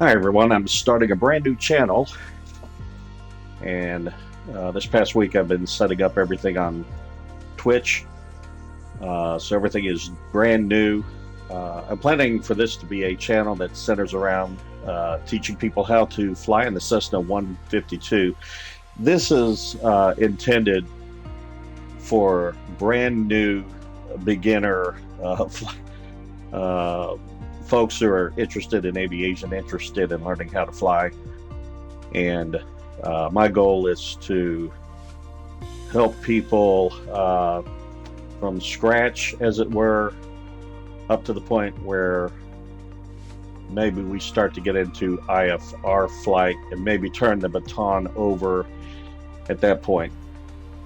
Hi everyone, I'm starting a brand new channel, and this past week I've been setting up everything on Twitch. So everything is brand new. I'm planning for this to be a channel that centers around teaching people how to fly in the Cessna 152. This is intended for brand new beginner uh, folks who are interested in aviation, interested in learning how to fly. And my goal is to help people from scratch, as it were, up to the point where maybe we start to get into IFR flight and maybe turn the baton over at that point.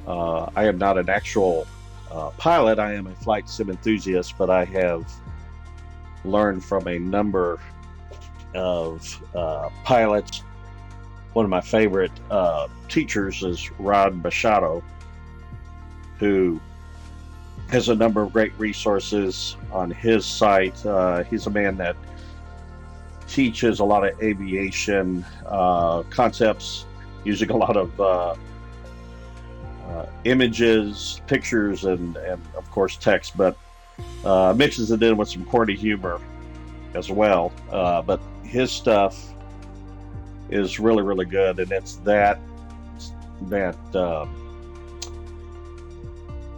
I am not an actual pilot. I am a flight sim enthusiast, but I have learned from a number of pilots. One of my favorite teachers is Rod Machado, who has a number of great resources on his site. He's a man that teaches a lot of aviation concepts using a lot of images, pictures, and of course text, but mixes it in with some corny humor as well. But his stuff is really, really good, and it's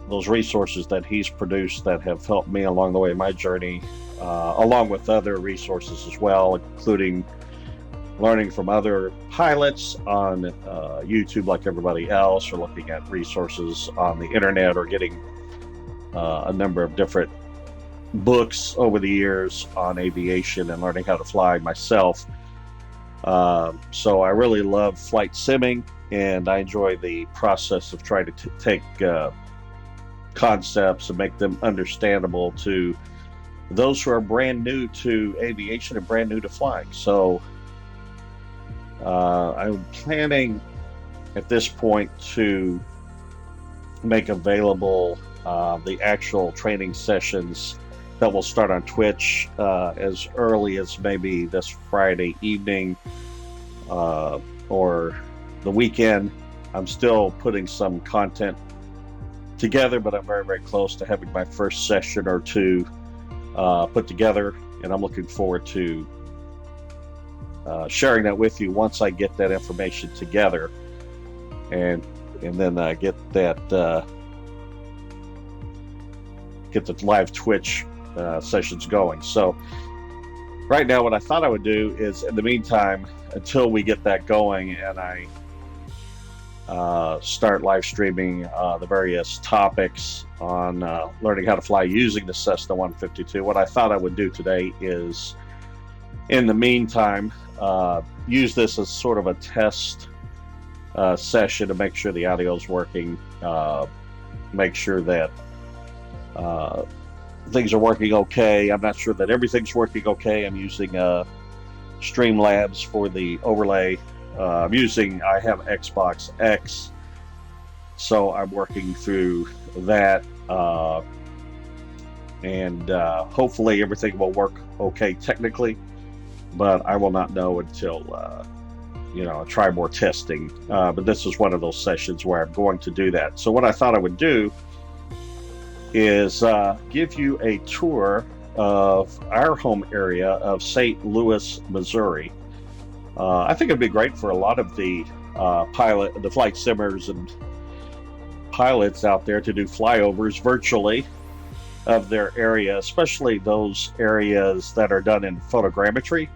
those resources that he's produced that have helped me along the way in my journey, along with other resources as well, including learning from other pilots on YouTube like everybody else, or looking at resources on the internet, or getting a number of different books over the years on aviation and learning how to fly myself. So I really love flight simming, and I enjoy the process of trying to take concepts and make them understandable to those who are brand new to aviation and brand new to flying. So I'm planning at this point to make available the actual training sessions that will start on Twitch as early as maybe this Friday evening or the weekend. I'm still putting some content together, but I'm very, very close to having my first session or two put together, and I'm looking forward to sharing that with you once I get that information together, and then get the live Twitch sessions going. So right now, what I thought I would do is, in the meantime, until we get that going and I start live streaming the various topics on learning how to fly using the Cessna 152, what I thought I would do today is, in the meantime, use this as sort of a test session to make sure the audio is working, make sure that things are working okay. I'm not sure that everything's working okay. I'm using Streamlabs for the overlay. I have Xbox X, so I'm working through that, and hopefully everything will work okay technically, but I will not know until I try more testing. But this is one of those sessions where I'm going to do that. So what I thought I would do is give you a tour of our home area of St. Louis, Missouri. I think it'd be great for a lot of the flight simmers and pilots out there to do flyovers virtually of their area, especially those areas that are done in photogrammetry,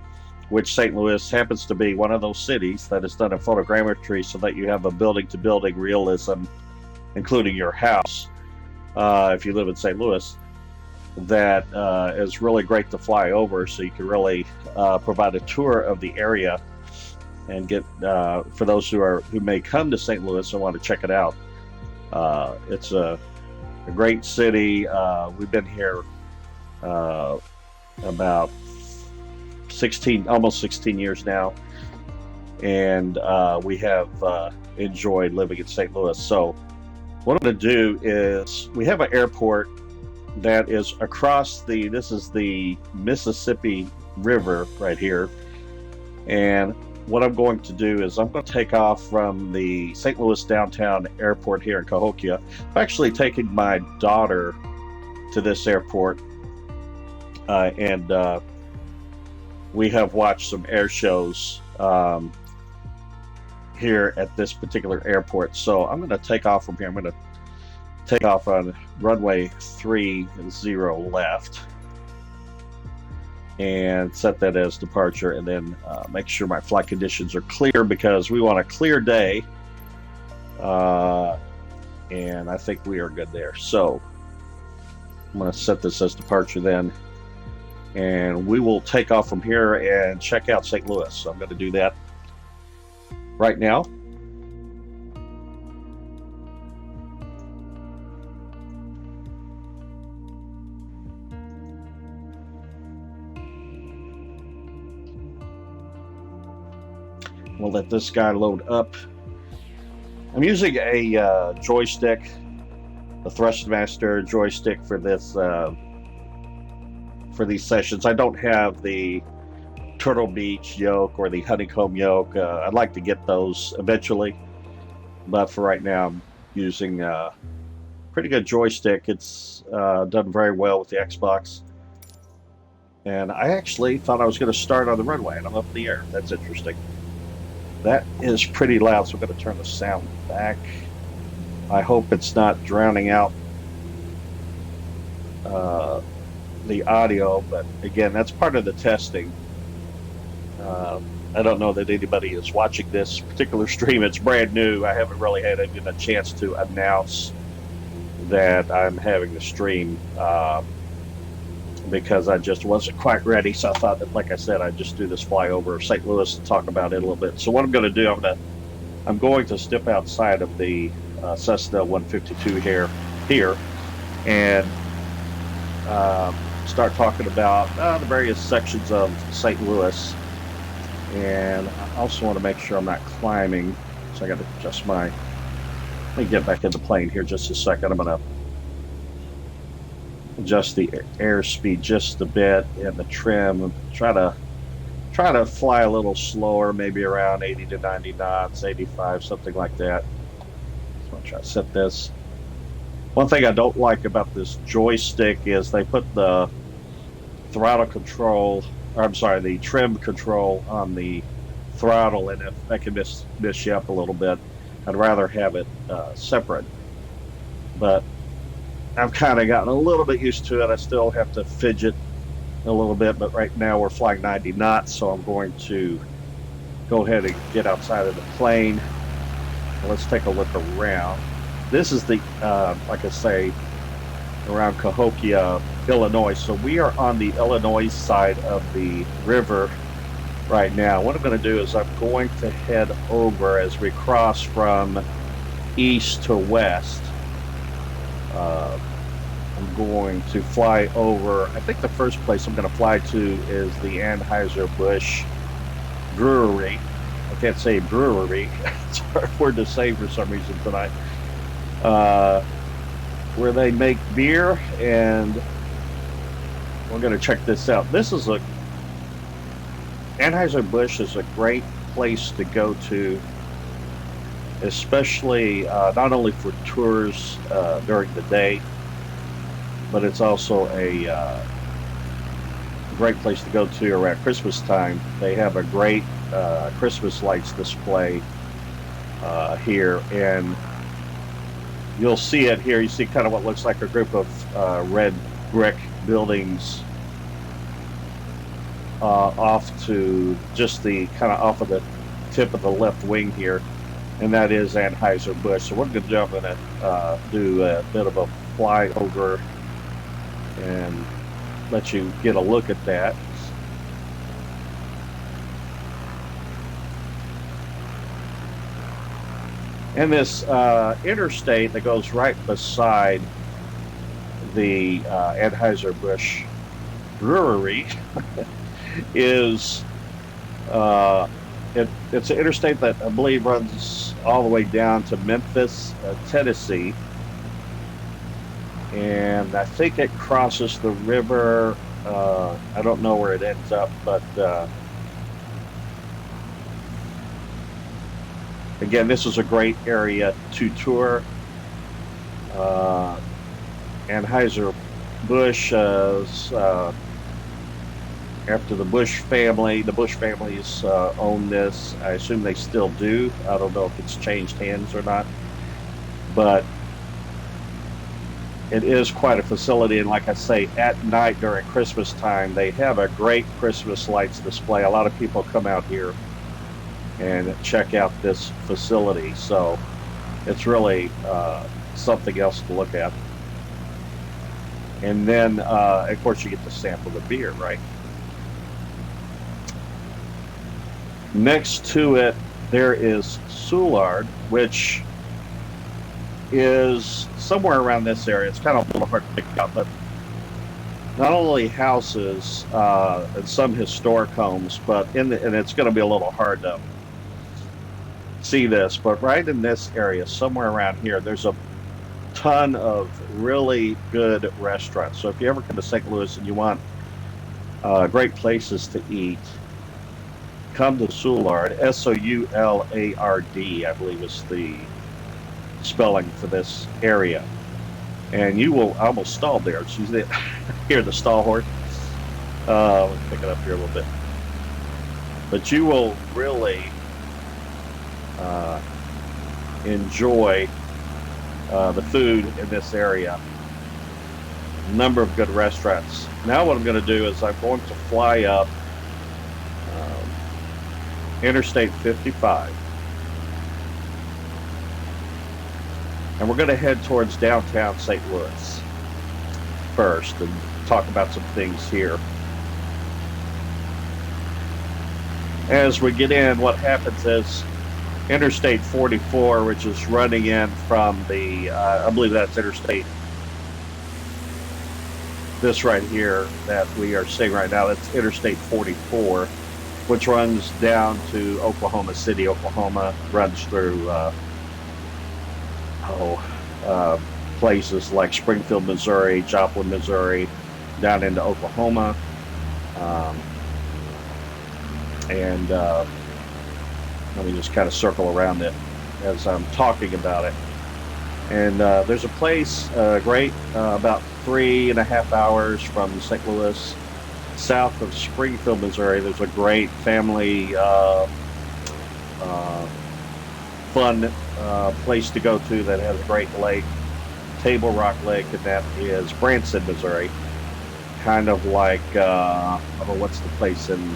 which St. Louis happens to be one of those cities that is done in photogrammetry, so that you have a building-to-building realism, including your house. If you live in St. Louis, that is really great to fly over, so you can really provide a tour of the area and get for those who may come to St. Louis and want to check it out. It's a great city. We've been here about almost 16 years now, and we have enjoyed living in St. Louis. So what I'm going to do is, we have an airport that is across this is the Mississippi River right here, And what I'm going to do is I'm going to take off from the St. Louis downtown airport here in Cahokia. I'm actually taking my daughter to this airport, and we have watched some air shows here at this particular airport. So I'm going to take off from here. I'm going to take off on runway 30 left and set that as departure, and then make sure my flight conditions are clear, because we want a clear day, and I think we are good there. So I'm going to set this as departure then, and we will take off from here and check out St. Louis. So I'm going to do that right now. We'll let this guy load up. I'm using a joystick, a Thrustmaster joystick for this for these sessions. I don't have the Turtle Beach yoke or the honeycomb yoke. I'd like to get those eventually, but for right now I'm using a pretty good joystick. It's done very well with the Xbox, and I actually thought I was going to start on the runway and I'm up in the air. That's interesting. That is pretty loud, so I'm going to turn the sound back. I hope it's not drowning out the audio, but again, that's part of the testing. I don't know that anybody is watching this particular stream. It's brand new. I haven't really had even a chance to announce that I'm having the stream, because I just wasn't quite ready. So I thought that, like I said, I'd just do this flyover of St. Louis and talk about it a little bit. So what I'm going to do, I'm going to step outside of the Cessna 152 here and start talking about the various sections of St. Louis. And I also want to make sure I'm not climbing, so I got to adjust let me get back in the plane here just a second. I'm going to adjust the airspeed just a bit and the trim. Try to fly a little slower, maybe around 80 to 90 knots, 85, something like that. So I'll try to set this. One thing I don't like about this joystick is they put the throttle control, or I'm sorry, the trim control on the throttle, and if that can miss you up a little bit, I'd rather have it separate. But I've kind of gotten a little bit used to it. I still have to fidget a little bit, but right now we're flying 90 knots, so I'm going to go ahead and get outside of the plane. Let's take a look around. This is the, like I say, around Cahokia, Illinois. So we are on the Illinois side of the river right now. What I'm going to do is I'm going to head over as we cross from east to west. I'm going to fly over, I think the first place I'm going to fly to is the Anheuser-Busch brewery. I can't say brewery. It's a hard word to say for some reason tonight. Where they make beer, and we're going to check this out. Anheuser-Busch is a great place to go to, especially not only for tours during the day, but it's also a great place to go to around Christmas time. They have a great Christmas lights display here, and you'll see it here. You see kind of what looks like a group of red brick buildings off to just the kind of off of the tip of the left wing here, and that is Anheuser-Busch. So what I'm going to do, I'm going to do a bit of a flyover and let you get a look at that. And this interstate that goes right beside the Anheuser-Busch brewery is it's an interstate that I believe runs all the way down to Memphis, Tennessee, and I think it crosses the river. I don't know where it ends up, but Again, this is a great area to tour. Anheuser-Busch, after the Busch families own this. I assume they still do. I don't know if it's changed hands or not, but it is quite a facility. And like I say, at night during Christmas time, they have a great Christmas lights display. A lot of people come out here and check out this facility. So it's really something else to look at. And then, of course, you get to sample the beer, right? Next to it, there is Soulard, which is somewhere around this area. It's kind of a little hard to pick out, but not only houses and some historic homes, but and it's going to be a little hard to see this, but right in this area, somewhere around here, there's a ton of really good restaurants. So if you ever come to St. Louis and you want great places to eat, come to Soulard. Soulard, I believe is the spelling for this area. And you will, I almost stalled there. She's there. Hear the stall horse. Let me pick it up here a little bit. But you will really enjoy the food in this area. A number of good restaurants. Now what I'm going to do is I'm going to fly up Interstate 55. And we're going to head towards downtown St. Louis first and talk about some things here. As we get in, what happens is Interstate 44, which is running in from the, I believe that's Interstate, this right here that we are seeing right now, that's Interstate 44, which runs down to Oklahoma City, Oklahoma, runs through places like Springfield, Missouri, Joplin, Missouri, down into Oklahoma. Let me just kind of circle around it as I'm talking about it. And there's a place great about 3.5 hours from St. Louis, south of Springfield, Missouri. There's a great family fun place to go to that has a great lake, Table Rock Lake, and that is Branson, Missouri. Kind of like, what's the place in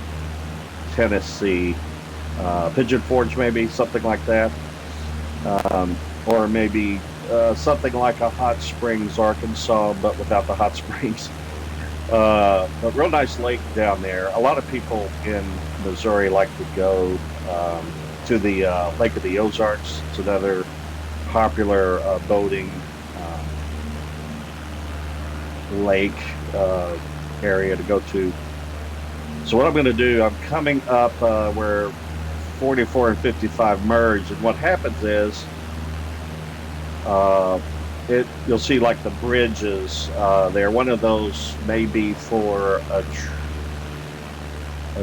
Tennessee? Pigeon Forge, maybe, something like that. Or maybe something like a Hot Springs, Arkansas, but without the hot springs. But real nice lake down there. A lot of people in Missouri like to go to the Lake of the Ozarks. It's another popular boating lake area to go to. So what I'm going to do, I'm coming up where 44 and 55 merge, and what happens is you'll see like the bridges there. One of those may be for a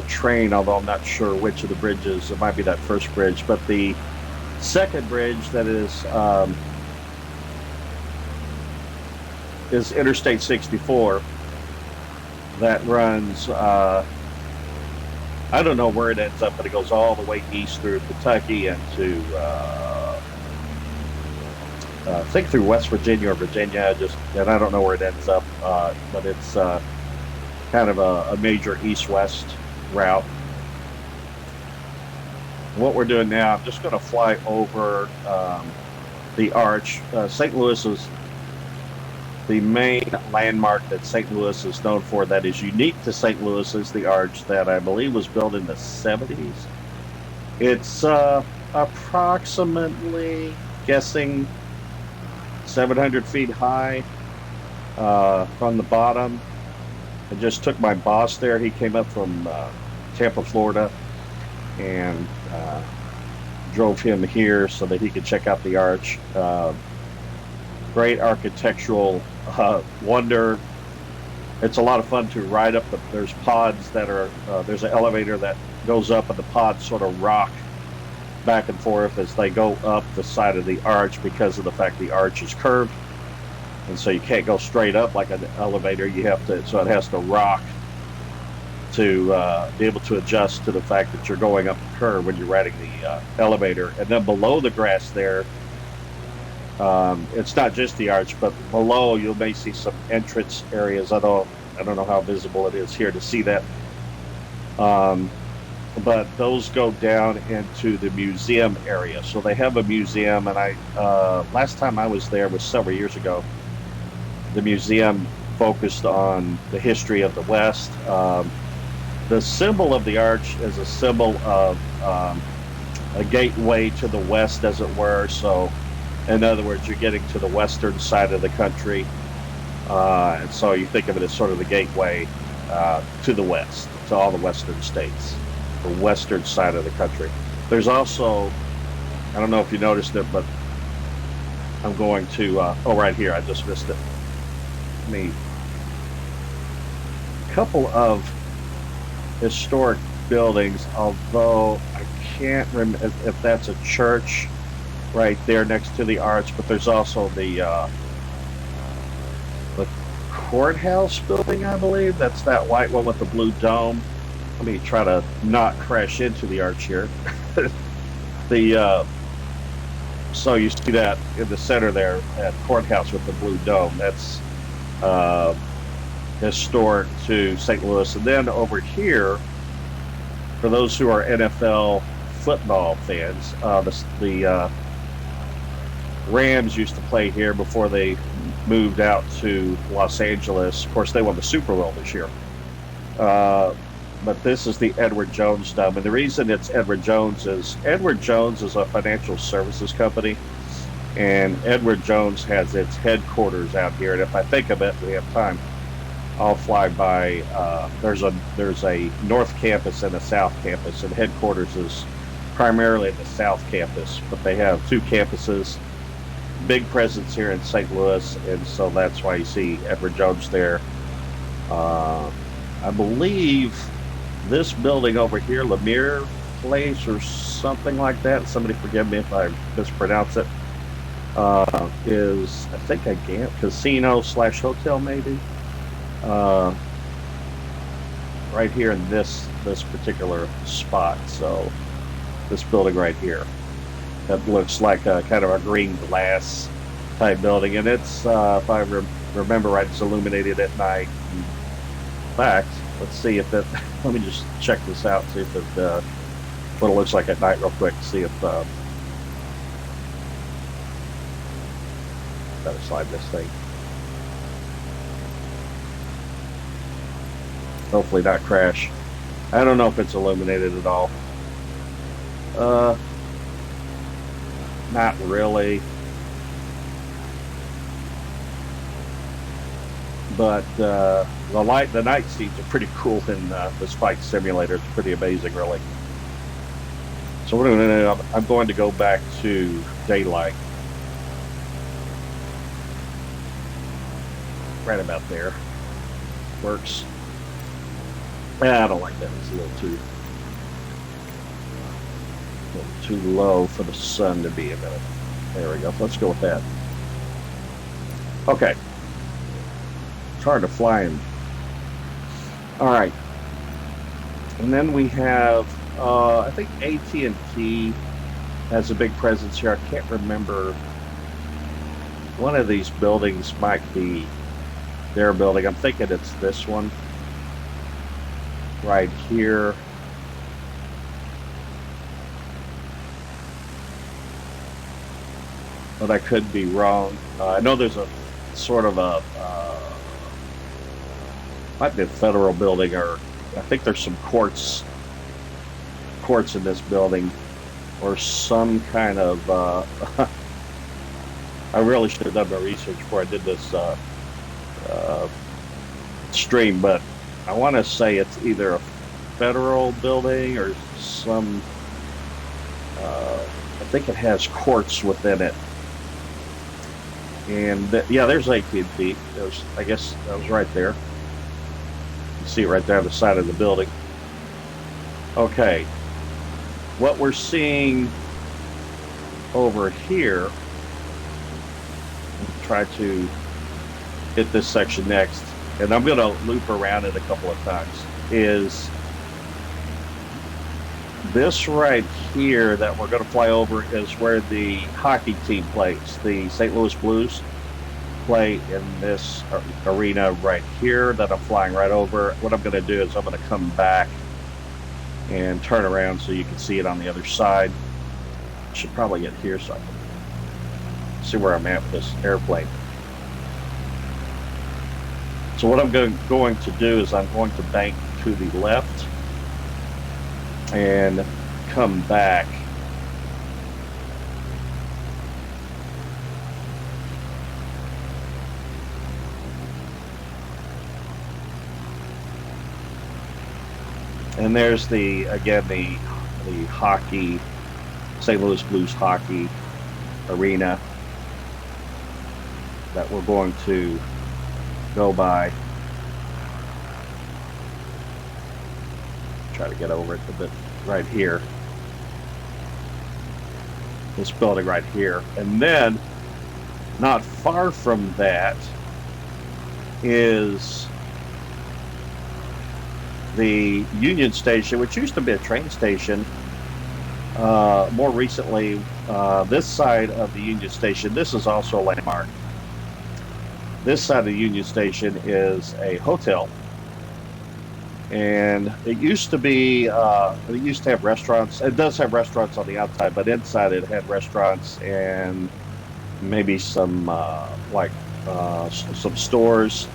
train, although I'm not sure which of the bridges. It might be that first bridge, but the second bridge that is Interstate 64 that runs I don't know where it ends up, but it goes all the way east through Kentucky and to I think through West Virginia or Virginia, and I don't know where it ends up, but it's kind of a major east-west route. What we're doing now, I'm just going to fly over the arch. St. Louis is the main landmark that St. Louis is known for that is unique to St. Louis is the arch that I believe was built in the 70s. It's approximately, guessing, 700 feet high from the bottom. I just took my boss there. He came up from Tampa, Florida, and drove him here so that he could check out the arch. Great architectural wonder. It's a lot of fun to ride up. There's pods that are, there's an elevator that goes up and the pods sort of rock back and forth as they go up the side of the arch because of the fact the arch is curved. And so you can't go straight up like an elevator. You have to, so it has to rock to be able to adjust to the fact that you're going up the curve when you're riding the elevator. And then below the grass there, it's not just the arch, but below you may see some entrance areas. I don't know how visible it is here to see that. But those go down into the museum area. So they have a museum, and last time I was there was several years ago. The museum focused on the history of the West. The symbol of the arch is a symbol of a gateway to the West, as it were. So, in other words, you're getting to the western side of the country. And so you think of it as sort of the gateway to the West, to all the western states, the western side of the country. There's also, I don't know if you noticed it, but I'm going to, right here, I just missed it. A couple of historic buildings, although I can't remember if that's a church right there next to the arch, but there's also the courthouse building, I believe. That's that white one with the blue dome. Let me try to not crash into the arch here. So you see that in the center there, that courthouse with the blue dome. That's historic to St. Louis. And then over here, for those who are NFL football fans, the Rams used to play here before they moved out to Los Angeles. Of course, they won the Super Bowl this year. But this is the Edward Jones Dome. And the reason it's Edward Jones is a financial services company. And Edward Jones has its headquarters out here. And if I think of it, we have time, I'll fly by. There's a North Campus and a South Campus. And headquarters is primarily at the South Campus. But they have two campuses. Big presence here in St. Louis, and so that's why you see Edward Jones there. I believe this building over here, Lemire Place or something like that, somebody forgive me if I mispronounce it, is, I think, a casino/hotel maybe, right here in this particular spot. So this building right here, that looks like a kind of a green glass type building, and it's, if I remember right, it's illuminated at night. In fact, let's see if it, let me just check this out, see if it, what it looks like at night real quick, see if, gotta slide this thing. Hopefully not crash. I don't know if it's illuminated at all. Not really. But the night scenes are pretty cool in this flight simulator. It's pretty amazing, really. So what I'm going to go back to daylight. Right about there. Works. I don't like that. It's a little too low for the sun to be in it. There we go. Let's go with that. Okay. It's hard to fly in. All right. And then we have, I think AT&T has a big presence here. I can't remember. One of these buildings might be their building. I'm thinking it's this one right here. But I could be wrong. I know there's a sort of a, might be a federal building, or I think there's some courts in this building, or some kind of, I really should have done my research before I did this stream, but I want to say it's either a federal building or some, I think it has courts within it. And yeah, there's AT&T. I guess that was right there. You see it right there on the side of the building. Okay. What we're seeing over here, try to hit this section next, and I'm going to loop around it a couple of times, is this right here that we're going to fly over is where the hockey team plays. The St. Louis Blues play in this arena right here that I'm flying right over. What I'm going to do is I'm going to come back and turn around so you can see it on the other side. I should probably get here so I can see where I'm at with this airplane. So what I'm going to do is I'm going to bank to the left and come back. And there's the hockey, St. Louis Blues hockey arena that we're going to go by. Try to get over it a bit right here. This building right here. And then not far from that is the Union Station, which used to be a train station. More recently, this side of the Union Station, this is also a landmark. This side of the Union Station is a hotel. And it used to be, it used to have restaurants. It does have restaurants on the outside, but inside it had restaurants and maybe some, some stores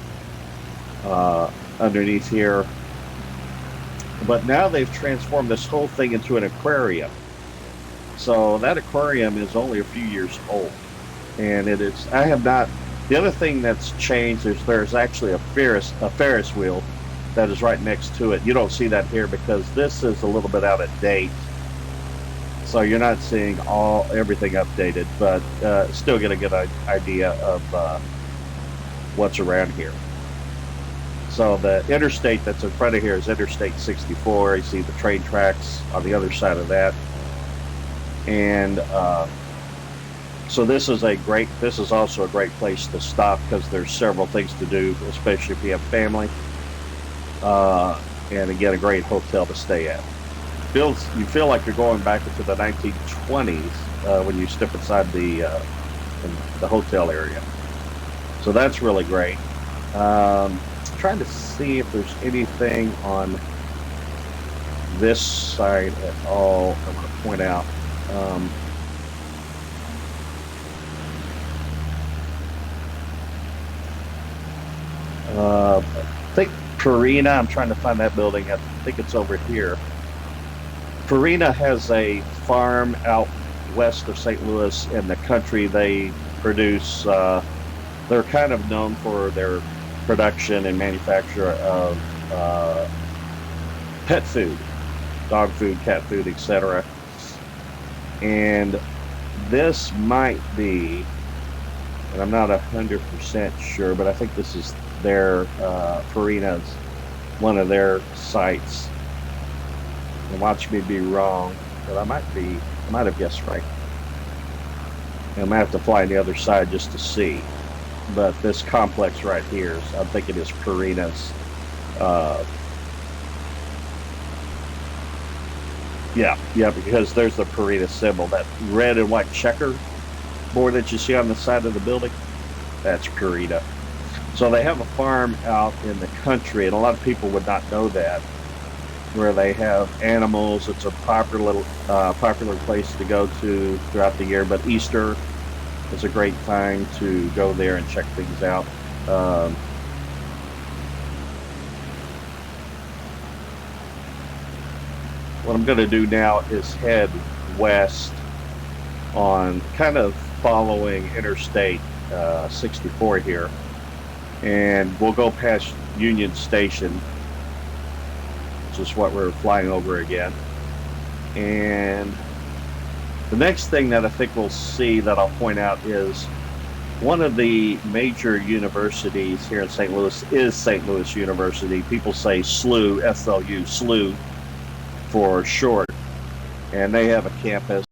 underneath here. But now they've transformed this whole thing into an aquarium. So that aquarium is only a few years old. And it is, I have not, the other thing that's changed is there's actually a Ferris wheel that is right next to it. You don't see that here because this is a little bit out of date. So you're not seeing everything updated, but still get a good idea of what's around here. So the interstate that's in front of here is Interstate 64. You see the train tracks on the other side of that. And so this is also a great place to stop because there's several things to do, especially if you have family. And again, a great hotel to stay at. You feel like you're going back into the 1920s when you step inside the hotel area. So that's really great. Trying to see if there's anything on this side at all I want to point out. I think Purina, I'm trying to find that building. I think it's over here. Purina has a farm out west of St. Louis in the country. They produce, they're kind of known for their production and manufacture of pet food, dog food, cat food, etc. And this might be, and I'm not 100% sure, but I think this is their Purina's, one of their sites. And watch me be wrong, but I might have guessed right. And I might have to fly on the other side just to see. But this complex right here, I'm thinking is Purina's. Yeah, because there's the Purina symbol, that red and white checker board that you see on the side of the building. That's Purina. So they have a farm out in the country, and a lot of people would not know that, where they have animals. It's a popular place to go to throughout the year, but Easter is a great time to go there and check things out. What I'm going to do now is head west on kind of following Interstate 64 here, and we'll go past Union Station, which is what we're flying over again. And the next thing that I think we'll see that I'll point out is one of the major universities here in St. Louis is St. Louis University. People say SLU, SLU, SLU for short, and they have a campus